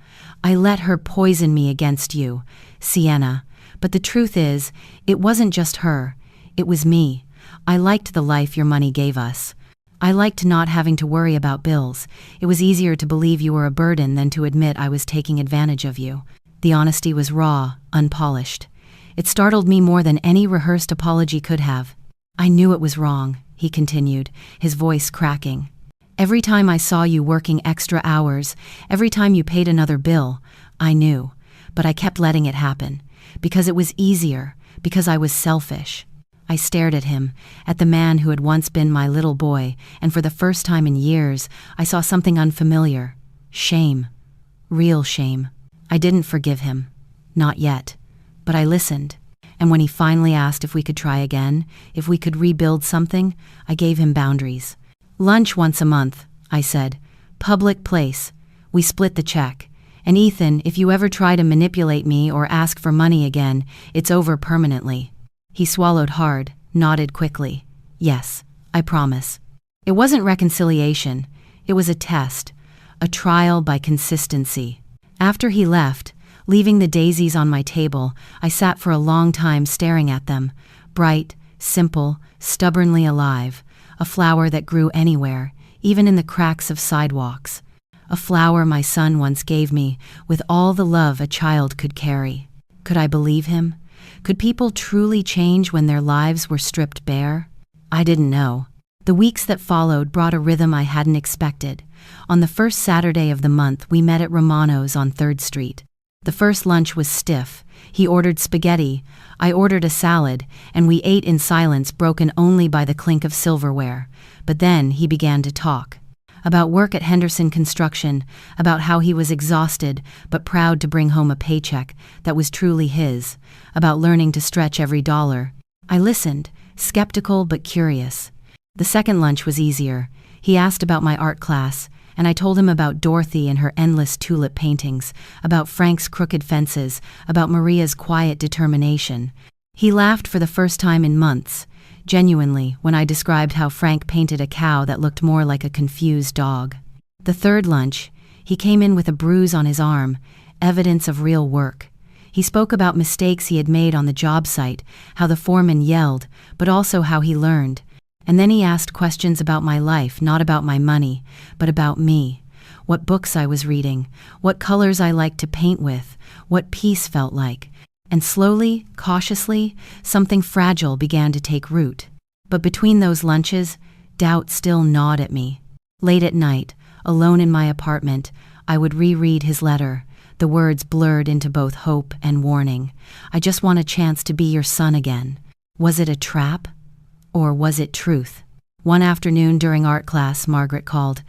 "I let her poison me against you, Sienna. But the truth is, it wasn't just her. It was me. I liked the life your money gave us. I liked not having to worry about bills. It was easier to believe you were a burden than to admit I was taking advantage of you." The honesty was raw, unpolished. It startled me more than any rehearsed apology could have. "I knew it was wrong," he continued, his voice cracking. "Every time I saw you working extra hours, every time you paid another bill, I knew. But I kept letting it happen. Because it was easier, because I was selfish." I stared at him, at the man who had once been my little boy, and for the first time in years, I saw something unfamiliar. Shame. Real shame. I didn't forgive him. Not yet. But I listened. And when he finally asked if we could try again, if we could rebuild something, I gave him boundaries. "Lunch once a month," I said. "Public place. We split the check. And Ethan, if you ever try to manipulate me or ask for money again, it's over permanently." He swallowed hard, nodded quickly. "Yes, I promise." It wasn't reconciliation. It was a test. A trial by consistency. After he left, leaving the daisies on my table, I sat for a long time staring at them. Bright, simple, stubbornly alive. A flower that grew anywhere, even in the cracks of sidewalks. A flower my son once gave me, with all the love a child could carry. Could I believe him? Could people truly change when their lives were stripped bare? I didn't know. The weeks that followed brought a rhythm I hadn't expected. On the first Saturday of the month, we met at Romano's on 3rd Street. The first lunch was stiff. He ordered spaghetti, I ordered a salad, and we ate in silence broken only by the clink of silverware. But then he began to talk. About work at Henderson Construction, about how he was exhausted but proud to bring home a paycheck that was truly his, about learning to stretch every dollar. I listened, skeptical but curious. The second lunch was easier. He asked about my art class, and I told him about Dorothy and her endless tulip paintings, about Frank's crooked fences, about Maria's quiet determination. He laughed for the first time in months, genuinely, when I described how Frank painted a cow that looked more like a confused dog. The third lunch, he came in with a bruise on his arm, evidence of real work. He spoke about mistakes he had made on the job site, how the foreman yelled, but also how he learned. And then he asked questions about my life, not about my money, but about me. What books I was reading, what colors I liked to paint with, what peace felt like. And slowly, cautiously, something fragile began to take root. But between those lunches, doubt still gnawed at me. Late at night, alone in my apartment, I would reread his letter, the words blurred into both hope and warning. I just want a chance to be your son again. Was it a trap? Or was it truth? One afternoon during art class, Margaret called.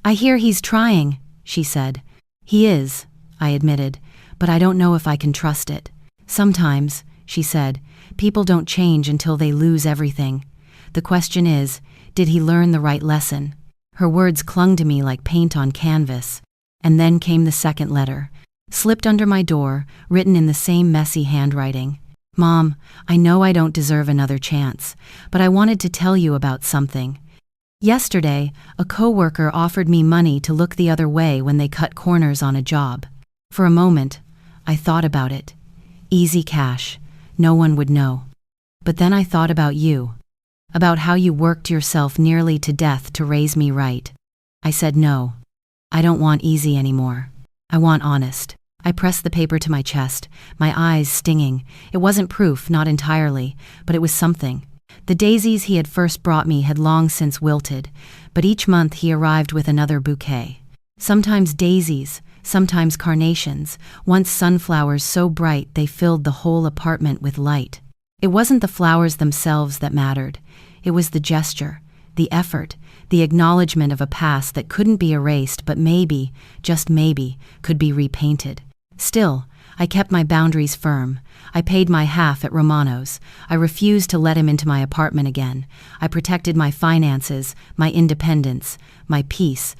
"I hear he's trying," she said. "He is," I admitted, "but I don't know if I can trust it." "Sometimes," she said, "people don't change until they lose everything. The question is, did he learn the right lesson?" Her words clung to me like paint on canvas. And then came the second letter, slipped under my door, written in the same messy handwriting. "Mom, I know I don't deserve another chance, but I wanted to tell you about something. Yesterday, a coworker offered me money to look the other way when they cut corners on a job. For a moment, I thought about it. Easy cash, no one would know. But then I thought about you, about how you worked yourself nearly to death to raise me right. I said no. I don't want easy anymore. I want honest." I pressed the paper to my chest, my eyes stinging. It wasn't proof, not entirely, but it was something. The daisies he had first brought me had long since wilted, but each month he arrived with another bouquet. Sometimes daisies, sometimes carnations, once sunflowers so bright they filled the whole apartment with light. It wasn't the flowers themselves that mattered. It was the gesture, the effort, the acknowledgement of a past that couldn't be erased but maybe, just maybe, could be repainted. Still, I kept my boundaries firm. I paid my half at Romano's. I refused to let him into my apartment again. I protected my finances, my independence, my peace.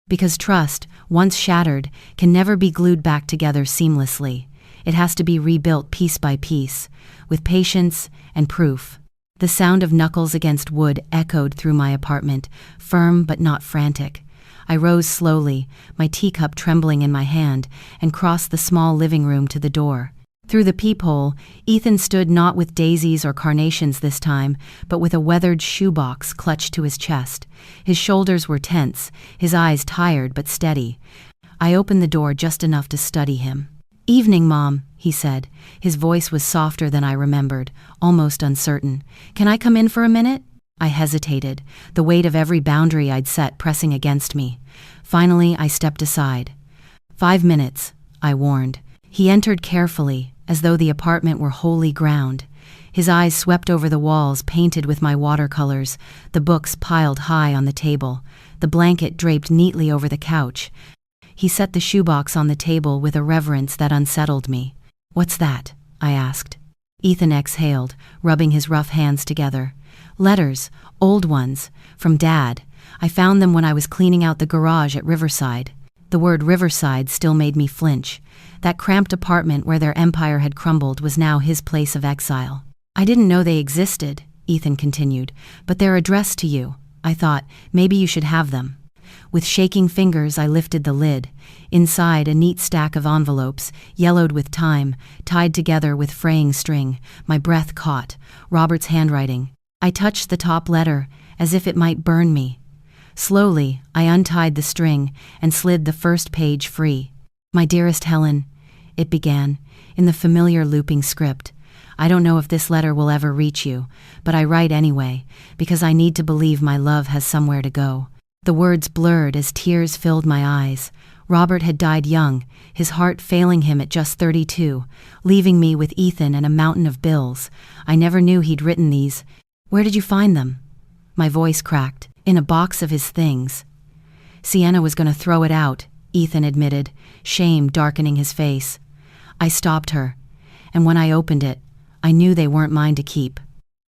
Because trust, once shattered, can never be glued back together seamlessly. It has to be rebuilt piece by piece, with patience and proof. The sound of knuckles against wood echoed through my apartment, firm but not frantic. I rose slowly, my teacup trembling in my hand, and crossed the small living room to the door. Through the peephole, Ethan stood not with daisies or carnations this time, but with a weathered shoebox clutched to his chest. His shoulders were tense, his eyes tired but steady. I opened the door just enough to study him. "Evening, Mom," he said. His voice was softer than I remembered, almost uncertain. "Can I come in for a minute?" I hesitated, the weight of every boundary I'd set pressing against me. Finally, I stepped aside. 5 minutes, I warned. He entered carefully, as though the apartment were holy ground. His eyes swept over the walls painted with my watercolors, the books piled high on the table, the blanket draped neatly over the couch. He set the shoebox on the table with a reverence that unsettled me. "What's that?" I asked. Ethan exhaled, rubbing his rough hands together. "Letters, old ones, from Dad. I found them when I was cleaning out the garage at Riverside." The word Riverside still made me flinch. That cramped apartment where their empire had crumbled was now his place of exile. "I didn't know they existed," Ethan continued, "but they're addressed to you. I thought, maybe you should have them." With shaking fingers, I lifted the lid. Inside, a neat stack of envelopes, yellowed with time, tied together with fraying string. My breath caught. Robert's handwriting. I touched the top letter, as if it might burn me. Slowly, I untied the string and slid the first page free. "My dearest Helen," it began, in the familiar looping script. I don't know if this letter will ever reach you, but I write anyway, because I need to believe my love has somewhere to go." The words blurred as tears filled my eyes. Robert had died young, his heart failing him at just 32, leaving me with Ethan and a mountain of bills. I never knew he'd written these. "Where did you find them?" My voice cracked. "In a box of his things." "Sienna was going to throw it out," Ethan admitted, shame darkening his face. I stopped her, and when I opened it, I knew they weren't mine to keep.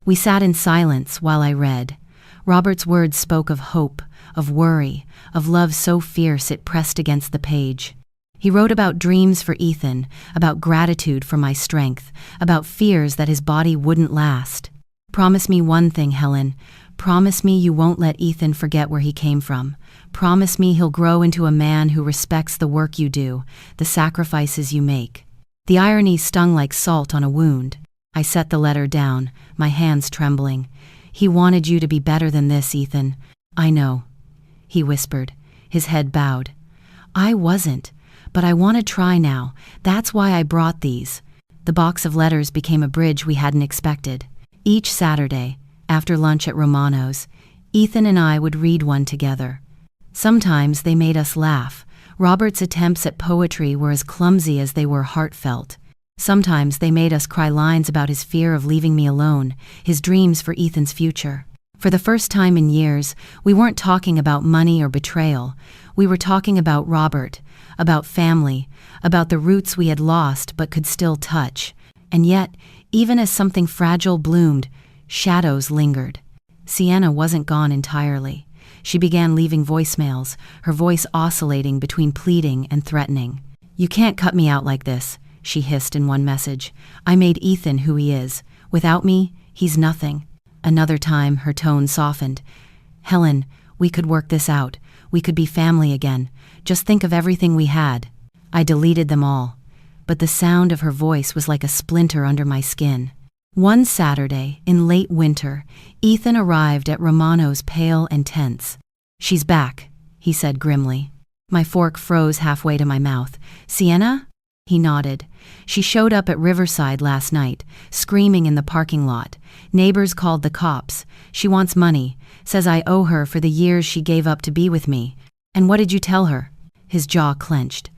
We sat in silence while I read. Robert's words spoke of hope, of worry, of love so fierce it pressed against the page. He wrote about dreams for Ethan, about gratitude for my strength, about fears that his body wouldn't last. "Promise me one thing, Helen. Promise me you won't let Ethan forget where he came from. Promise me he'll grow into a man who respects the work you do, the sacrifices you make." The irony stung like salt on a wound. I set the letter down, my hands trembling. "He wanted you to be better than this, Ethan." "I know," he whispered, his head bowed. "I wasn't, but I want to try now. That's why I brought these." The box of letters became a bridge we hadn't expected. Each Saturday, after lunch at Romano's, Ethan and I would read one together. Sometimes they made us laugh. Robert's attempts at poetry were as clumsy as they were heartfelt. Sometimes they made us cry lines about his fear of leaving me alone, his dreams for Ethan's future. For the first time in years, we weren't talking about money or betrayal. We were talking about Robert, about family, about the roots we had lost but could still touch. And yet, even as something fragile bloomed, shadows lingered. Sienna wasn't gone entirely. She began leaving voicemails, her voice oscillating between pleading and threatening. "You can't cut me out like this," she hissed in one message. "I made Ethan who he is. Without me, he's nothing." Another time, her tone softened. "Helen, we could work this out. We could be family again. Just think of everything we had." I deleted them all, but the sound of her voice was like a splinter under my skin. One Saturday, in late winter, Ethan arrived at Romano's pale and tense. "She's back," he said grimly. My fork froze halfway to my mouth. "Sienna?" He nodded. "She showed up at Riverside last night, screaming in the parking lot. Neighbors called the cops. She wants money, says I owe her for the years she gave up to be with me." "And what did you tell her?" His jaw clenched.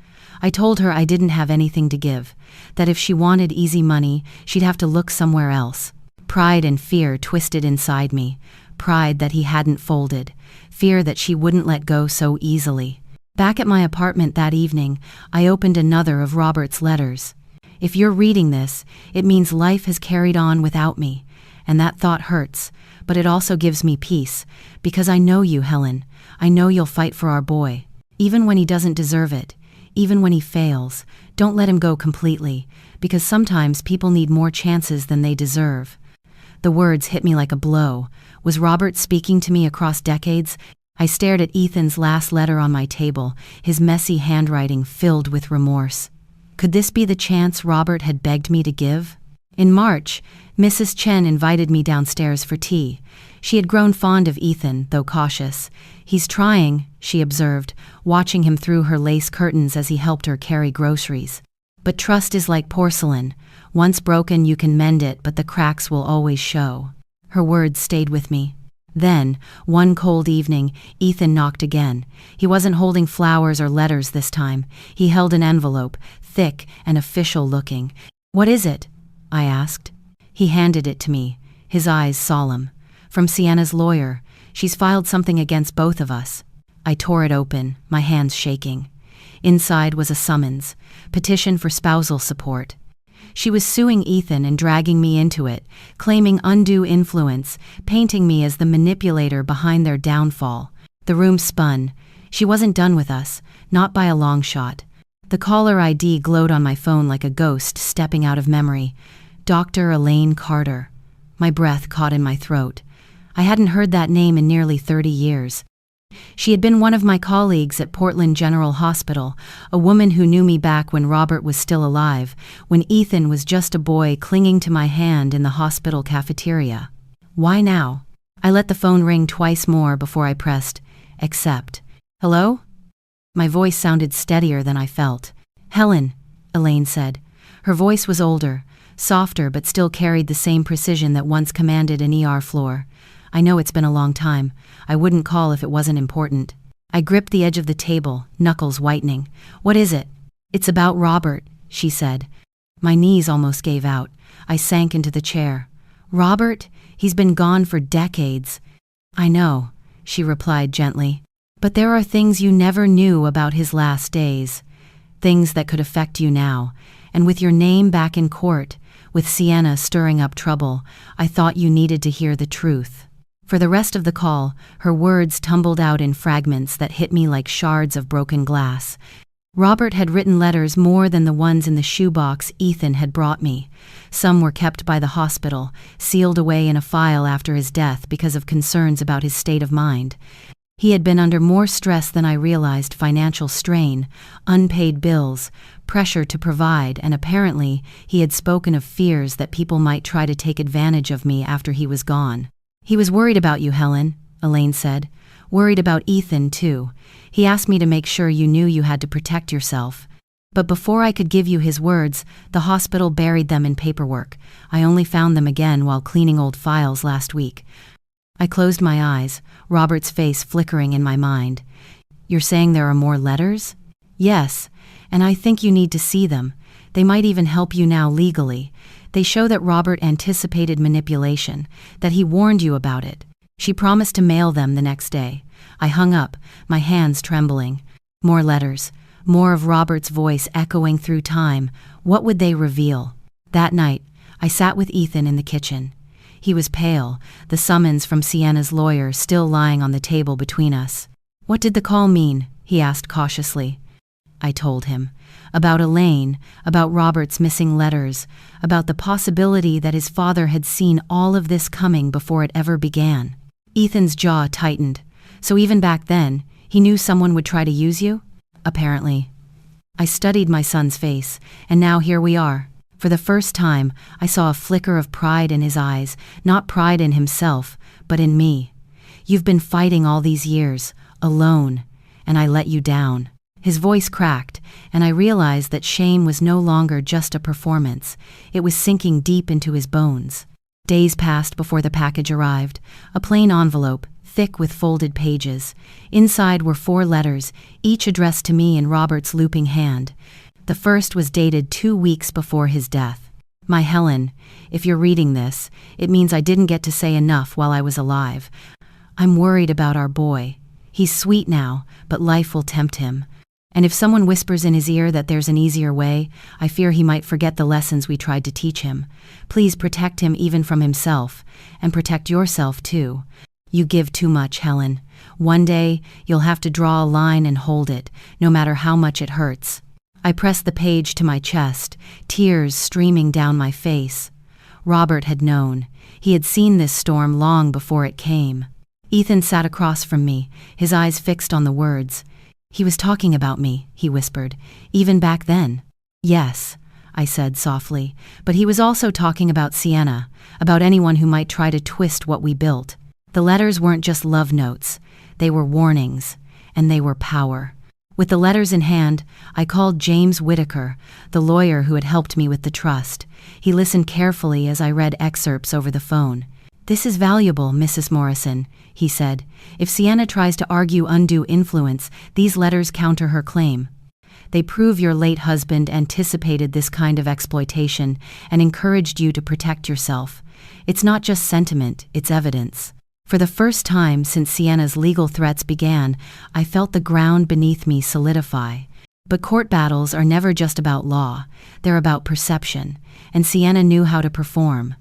"I told her I didn't have anything to give, that if she wanted easy money, she'd have to look somewhere else." Pride and fear twisted inside me. Pride that he hadn't folded. Fear that she wouldn't let go so easily. Back at my apartment that evening, I opened another of Robert's letters. "If you're reading this, it means life has carried on without me, and that thought hurts, but it also gives me peace, because I know you, Helen. I know you'll fight for our boy. Even when he doesn't deserve it, even when he fails, don't let him go completely, because sometimes people need more chances than they deserve." The words hit me like a blow. Was Robert speaking to me across decades? I stared at Ethan's last letter on my table, his messy handwriting filled with remorse. Could this be the chance Robert had begged me to give? In March, Mrs. Chen invited me downstairs for tea. She had grown fond of Ethan, though cautious. "He's trying," she observed, watching him through her lace curtains as he helped her carry groceries. "But trust is like porcelain. Once broken, you can mend it, but the cracks will always show." Her words stayed with me. Then, one cold evening, Ethan knocked again. He wasn't holding flowers or letters this time. He held an envelope, thick and official-looking. "What is it?" I asked. He handed it to me, his eyes solemn. "From Sienna's lawyer. She's filed something against both of us." I tore it open, my hands shaking. Inside was a summons, petition for spousal support. She was suing Ethan and dragging me into it, claiming undue influence, painting me as the manipulator behind their downfall. The room spun. She wasn't done with us, not by a long shot. The caller ID glowed on my phone like a ghost stepping out of memory. Dr. Elaine Carter. My breath caught in my throat. I hadn't heard that name in nearly 30 years. She had been one of my colleagues at Portland General Hospital, a woman who knew me back when Robert was still alive, when Ethan was just a boy clinging to my hand in the hospital cafeteria. Why now? I let the phone ring twice more before I pressed accept. "Hello?" My voice sounded steadier than I felt. "Helen," Elaine said. Her voice was older, softer but still carried the same precision that once commanded an ER floor. "I know it's been a long time. I wouldn't call if it wasn't important." I gripped the edge of the table, knuckles whitening. "What is it?" "It's about Robert," she said. My knees almost gave out. I sank into the chair. "Robert? He's been gone for decades." "I know," she replied gently. "But there are things you never knew about his last days. Things that could affect you now. And with your name back in court, with Sienna stirring up trouble, I thought you needed to hear the truth." For the rest of the call, her words tumbled out in fragments that hit me like shards of broken glass. Robert had written letters more than the ones in the shoebox Ethan had brought me. Some were kept by the hospital, sealed away in a file after his death because of concerns about his state of mind. He had been under more stress than I realized: financial strain, unpaid bills, pressure to provide, and apparently he had spoken of fears that people might try to take advantage of me after he was gone. "He was worried about you, Helen," Elaine said. "Worried about Ethan, too. He asked me to make sure you knew you had to protect yourself." But before I could give you his words, the hospital buried them in paperwork. I only found them again while cleaning old files last week. I closed my eyes, Robert's face flickering in my mind. "You're saying there are more letters?" "Yes, and I think you need to see them. They might even help you now legally. They show that Robert anticipated manipulation, that he warned you about it." She promised to mail them the next day. I hung up, my hands trembling. More letters, more of Robert's voice echoing through time. What would they reveal? That night, I sat with Ethan in the kitchen. He was pale, the summons from Sienna's lawyer still lying on the table between us. "What did the call mean?" he asked cautiously. I told him. About Elaine, about Robert's missing letters, about the possibility that his father had seen all of this coming before it ever began. Ethan's jaw tightened. "So even back then, he knew someone would try to use you?" "Apparently." I studied my son's face, and now here we are. For the first time, I saw a flicker of pride in his eyes, not pride in himself, but in me. "You've been fighting all these years, alone, and I let you down." His voice cracked, and I realized that shame was no longer just a performance. It was sinking deep into his bones. Days passed before the package arrived, a plain envelope, thick with folded pages. Inside were 4 letters, each addressed to me in Robert's looping hand. The first was dated 2 weeks before his death. "My Helen, if you're reading this, it means I didn't get to say enough while I was alive. I'm worried about our boy. He's sweet now, but life will tempt him. And if someone whispers in his ear that there's an easier way, I fear he might forget the lessons we tried to teach him. Please protect him even from himself, and protect yourself too. You give too much, Helen. One day, you'll have to draw a line and hold it, no matter how much it hurts." I pressed the page to my chest, tears streaming down my face. Robert had known. He had seen this storm long before it came. Ethan sat across from me, his eyes fixed on the words. "He was talking about me," he whispered, "even back then." "Yes," I said softly, "but he was also talking about Sienna, about anyone who might try to twist what we built." The letters weren't just love notes. They were warnings, and they were power. With the letters in hand, I called James Whitaker, the lawyer who had helped me with the trust. He listened carefully as I read excerpts over the phone. "This is valuable, Mrs. Morrison," he said. "If Sienna tries to argue undue influence, these letters counter her claim. They prove your late husband anticipated this kind of exploitation and encouraged you to protect yourself. It's not just sentiment, it's evidence." For the first time since Sienna's legal threats began, I felt the ground beneath me solidify. But court battles are never just about law, they're about perception, and Sienna knew how to perform.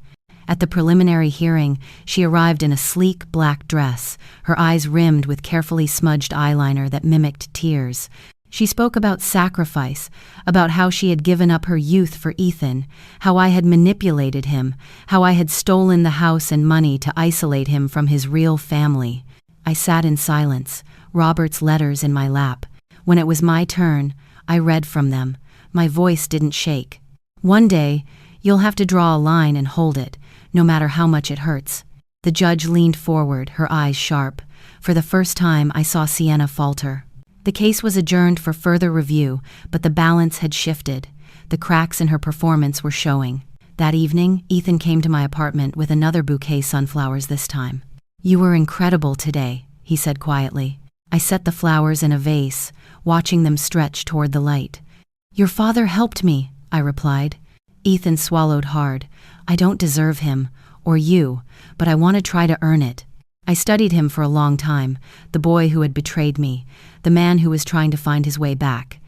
At the preliminary hearing, she arrived in a sleek black dress, her eyes rimmed with carefully smudged eyeliner that mimicked tears. She spoke about sacrifice, about how she had given up her youth for Ethan, how I had manipulated him, how I had stolen the house and money to isolate him from his real family. I sat in silence, Robert's letters in my lap. When it was my turn, I read from them. My voice didn't shake. "One day, you'll have to draw a line and hold it, no matter how much it hurts." The judge leaned forward, her eyes sharp. For the first time, I saw Sienna falter. The case was adjourned for further review, but the balance had shifted. The cracks in her performance were showing. That evening, Ethan came to my apartment with another bouquet sunflowers this time. "You were incredible today," he said quietly. I set the flowers in a vase, watching them stretch toward the light. "Your father helped me," I replied. Ethan swallowed hard. "I don't deserve him, or you, but I want to try to earn it." I studied him for a long time, the boy who had betrayed me, the man who was trying to find his way back.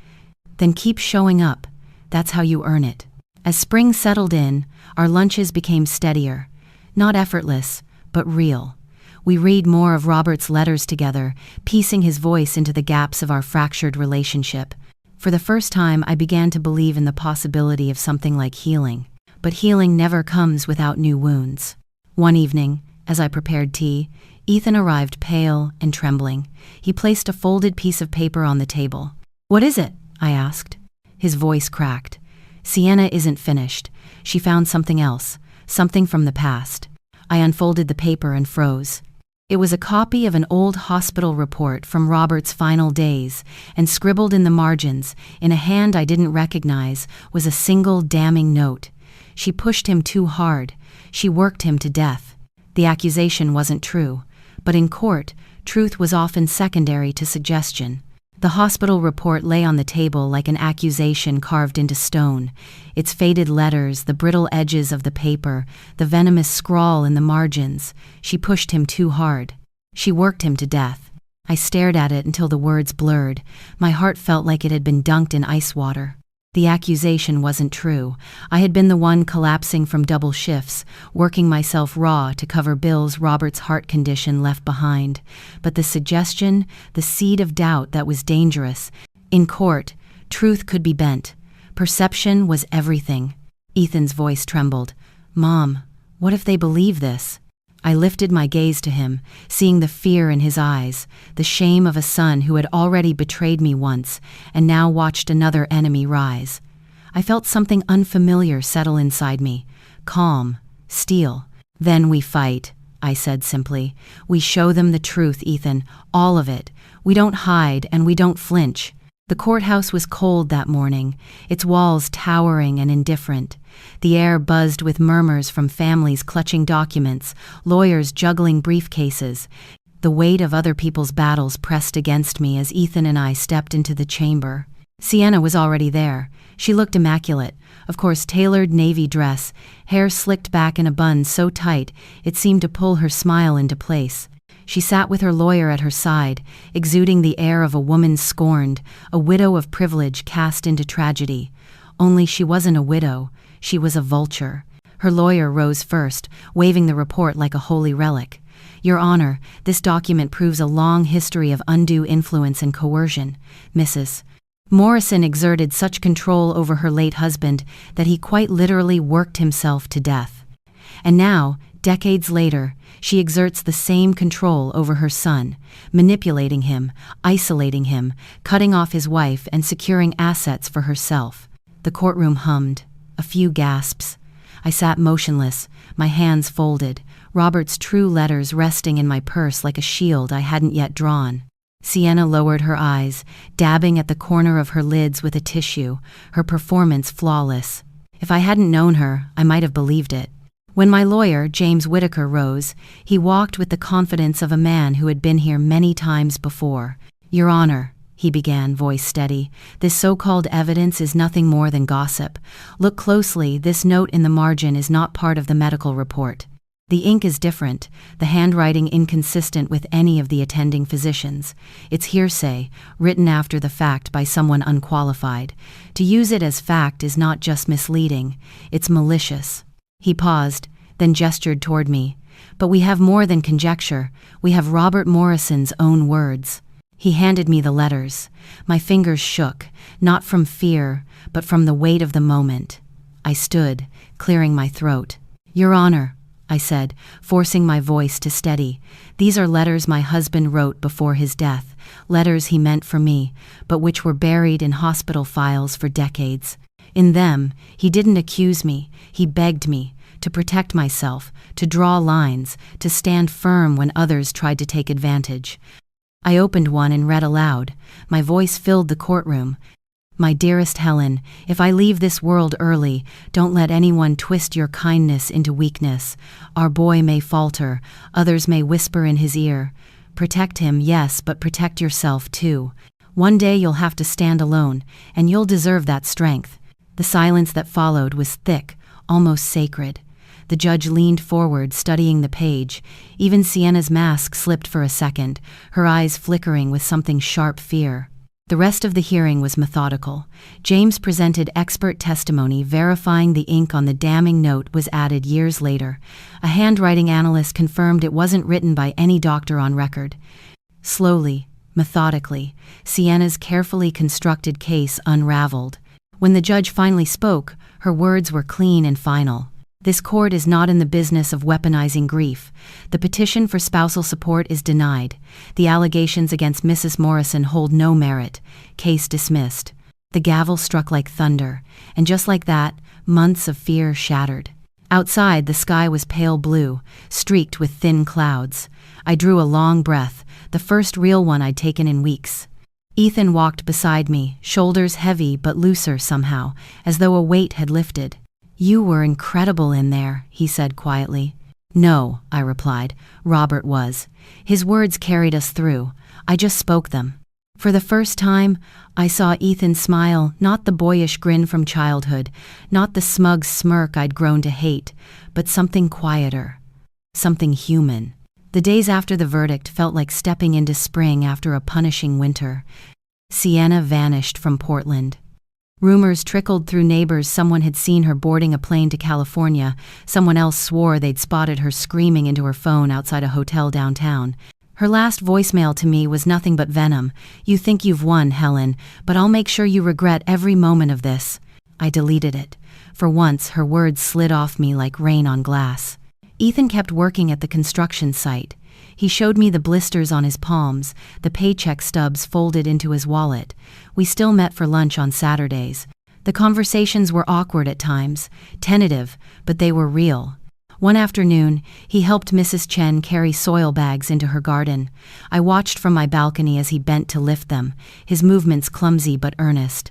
"Then keep showing up. That's how you earn it." As spring settled in, our lunches became steadier. Not effortless, but real. We read more of Robert's letters together, piecing his voice into the gaps of our fractured relationship. For the first time, I began to believe in the possibility of something like healing. But healing never comes without new wounds. One evening, as I prepared tea, Ethan arrived pale and trembling. He placed a folded piece of paper on the table. "What is it?" I asked. His voice cracked. "Sienna isn't finished. She found something else, something from the past." I unfolded the paper and froze. It was a copy of an old hospital report from Robert's final days, and scribbled in the margins, in a hand I didn't recognize, was a single damning note. She pushed him too hard. She worked him to death. The accusation wasn't true, but in court, truth was often secondary to suggestion. The hospital report lay on the table like an accusation carved into stone. Its faded letters, the brittle edges of the paper, the venomous scrawl in the margins. She pushed him too hard. She worked him to death. I stared at it until the words blurred. My heart felt like it had been dunked in ice water. The accusation wasn't true. I had been the one collapsing from double shifts, working myself raw to cover bills Robert's heart condition left behind. But the suggestion, the seed of doubt that was dangerous. In court, truth could be bent. Perception was everything. Ethan's voice trembled. "Mom, what if they believe this?" I lifted my gaze to him, seeing the fear in his eyes, the shame of a son who had already betrayed me once, and now watched another enemy rise. I felt something unfamiliar settle inside me. Calm, steel. "Then we fight," I said simply. "We show them the truth, Ethan, all of it. We don't hide and we don't flinch." The courthouse was cold that morning, its walls towering and indifferent. The air buzzed with murmurs from families clutching documents, lawyers juggling briefcases. The weight of other people's battles pressed against me as Ethan and I stepped into the chamber. Sienna was already there. She looked immaculate, of course tailored navy dress, hair slicked back in a bun so tight it seemed to pull her smile into place. She sat with her lawyer at her side, exuding the air of a woman scorned, a widow of privilege cast into tragedy. Only she wasn't a widow, she was a vulture. Her lawyer rose first, waving the report like a holy relic. "Your Honor, this document proves a long history of undue influence and coercion. Mrs. Morrison exerted such control over her late husband that he quite literally worked himself to death. And now, decades later, she exerts the same control over her son, manipulating him, isolating him, cutting off his wife and securing assets for herself." The courtroom hummed. A few gasps. I sat motionless, my hands folded, Robert's true letters resting in my purse like a shield I hadn't yet drawn. Sienna lowered her eyes, dabbing at the corner of her lids with a tissue, her performance flawless. If I hadn't known her, I might have believed it. When my lawyer, James Whitaker, rose, he walked with the confidence of a man who had been here many times before. "Your Honor," he began, voice steady, "this so-called evidence is nothing more than gossip. Look closely, this note in the margin is not part of the medical report. The ink is different, the handwriting inconsistent with any of the attending physicians. It's hearsay, written after the fact by someone unqualified. To use it as fact is not just misleading, it's malicious." He paused, then gestured toward me. "But we have more than conjecture. We have Robert Morrison's own words." He handed me the letters. My fingers shook, not from fear, but from the weight of the moment. I stood, clearing my throat. "Your Honor," I said, forcing my voice to steady, "these are letters my husband wrote before his death, letters he meant for me, but which were buried in hospital files for decades. In them, he didn't accuse me, he begged me to protect myself, to draw lines, to stand firm when others tried to take advantage." I opened one and read aloud. My voice filled the courtroom. My dearest Helen, if I leave this world early, don't let anyone twist your kindness into weakness. Our boy may falter, others may whisper in his ear. Protect him, yes, but protect yourself too. One day you'll have to stand alone, and you'll deserve that strength. The silence that followed was thick, almost sacred. The judge leaned forward, studying the page. Even Sienna's mask slipped for a second, her eyes flickering with something sharp fear. The rest of the hearing was methodical. James presented expert testimony verifying the ink on the damning note was added years later. A handwriting analyst confirmed it wasn't written by any doctor on record. Slowly, methodically, Sienna's carefully constructed case unraveled. When the judge finally spoke, her words were clean and final. This court is not in the business of weaponizing grief. The petition for spousal support is denied. The allegations against Mrs. Morrison hold no merit. Case dismissed. The gavel struck like thunder, and just like that, months of fear shattered. Outside, the sky was pale blue, streaked with thin clouds. I drew a long breath, the first real one I'd taken in weeks. Ethan walked beside me, shoulders heavy but looser somehow, as though a weight had lifted. "You were incredible in there," he said quietly. "No," I replied. "Robert was. His words carried us through. I just spoke them." For the first time, I saw Ethan smile, not the boyish grin from childhood, not the smug smirk I'd grown to hate, but something quieter, something human. The days after the verdict felt like stepping into spring after a punishing winter. Sienna vanished from Portland. Rumors trickled through neighbors someone had seen her boarding a plane to California. Someone else swore they'd spotted her screaming into her phone outside a hotel downtown. Her last voicemail to me was nothing but venom. "You think you've won, Helen, but I'll make sure you regret every moment of this." I deleted it. For once, her words slid off me like rain on glass. Ethan kept working at the construction site. He showed me the blisters on his palms, the paycheck stubs folded into his wallet. We still met for lunch on Saturdays. The conversations were awkward at times, tentative, but they were real. One afternoon, he helped Mrs. Chen carry soil bags into her garden. I watched from my balcony as he bent to lift them, his movements clumsy but earnest.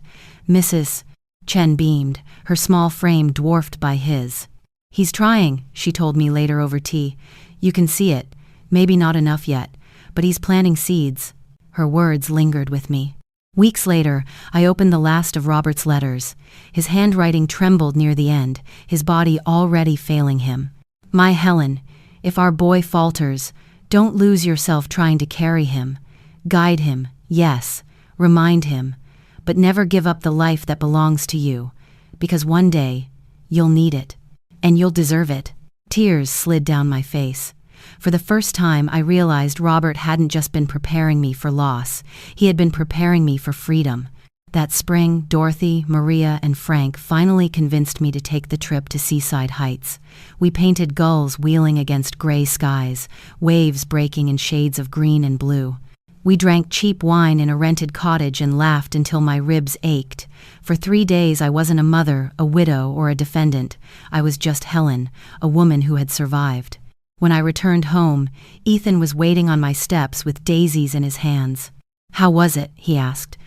Mrs. Chen beamed, her small frame dwarfed by his. "He's trying," she told me later over tea. "You can see it. Maybe not enough yet, but he's planting seeds." Her words lingered with me. Weeks later, I opened the last of Robert's letters. His handwriting trembled near the end, his body already failing him. "My Helen, if our boy falters, don't lose yourself trying to carry him. Guide him, yes, remind him, but never give up the life that belongs to you, because one day, you'll need it, and you'll deserve it." Tears slid down my face. For the first time, I realized Robert hadn't just been preparing me for loss. He had been preparing me for freedom. That spring, Dorothy, Maria, and Frank finally convinced me to take the trip to Seaside Heights. We painted gulls wheeling against gray skies, waves breaking in shades of green and blue. We drank cheap wine in a rented cottage and laughed until my ribs ached. For 3 days, I wasn't a mother, a widow, or a defendant. I was just Helen, a woman who had survived. When I returned home, Ethan was waiting on my steps with daisies in his hands. "How was it?" he asked.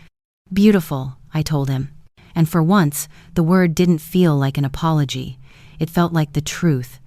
"Beautiful," I told him. And for once, the word didn't feel like an apology. It felt like the truth.